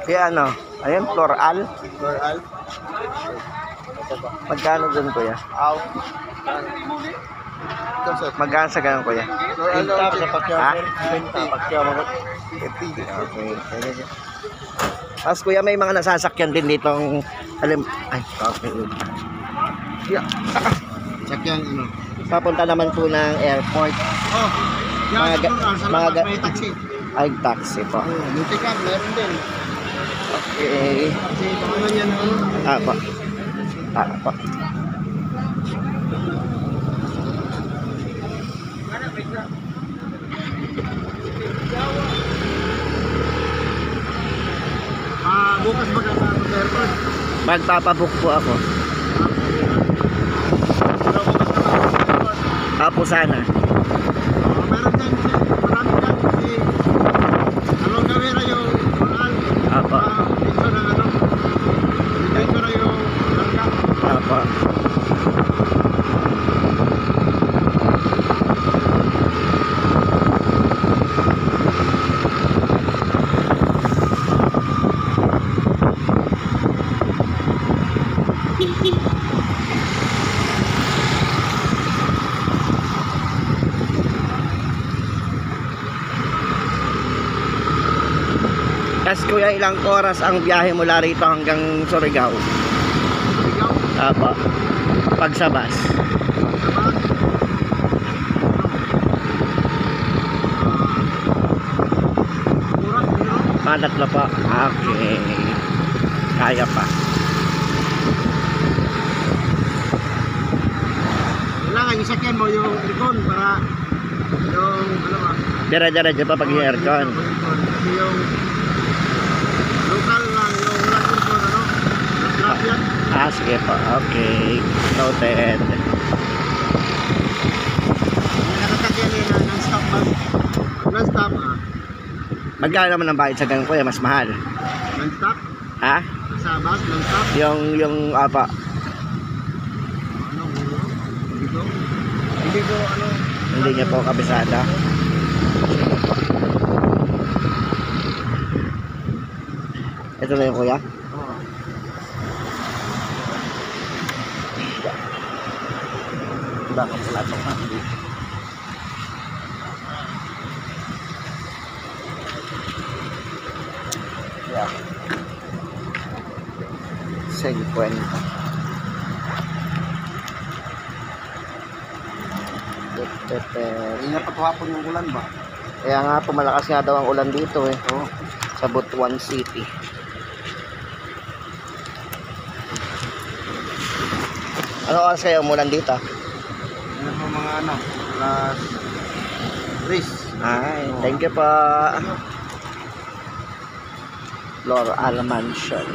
Kaya ano? Ayun, floral. Floral. Magkano dun, kuya? Aw. Magkano sa ganun, kuya? Floral daw sa pakyaw. Ha? 20. Pakyaw mo. Okay. Tapos kuya, may mga nasasakyan din ditong ay, okay. Yeah. Sakyan ano? Papunta naman po ng airport. Oh. Yan sa mga may taxi. Ay, taxi po. Oh, yung pick-up meron din. Okay. Kasi pangalan yan ano? Apa. Apa. Bukas magkakaroon sa airport. Magpapabook po ako. Pero bukas na airport. Apo sana. Meron dyan, marami dyan kasi along the way na yung floral. Apa. Dito na ano. Dito na yung langka. Apa. Tapos kuya, ilang oras ang biyahe mula rito hanggang Surigao? Ikaw? Apa. Pag sa bus. Mga tatlo pa. Okay. Kaya pa. Kailangan isakyan mo yung aircon para yung ano ba? Dire-diretso pa pag yung aircon. Kasi yung local lang yung walang aircon ano? Flat yan. Sige po. Okay. Noted. Nakasakyan nila non-stop ba? Non-stop Magkano naman ang bayad sa ganun kuya? Mas mahal. non-stop? Ha? Sa bus, non-stop? Yung apa. Ano? Dito? Hindi ko ano? Hindi niya po kabisada. Ito na yung kuya. Oo. Diba kung pala itong mandi. Yeah. 50. Ingat pa hapon yung ulan ba? Kaya nga po malakas nga daw ang ulan dito eh. Oo. Sa Butuan City. Ano oras kayo umulan dito? Ano pa mga ano? Plus Riz. Ay, thank you po. Floral Mansion.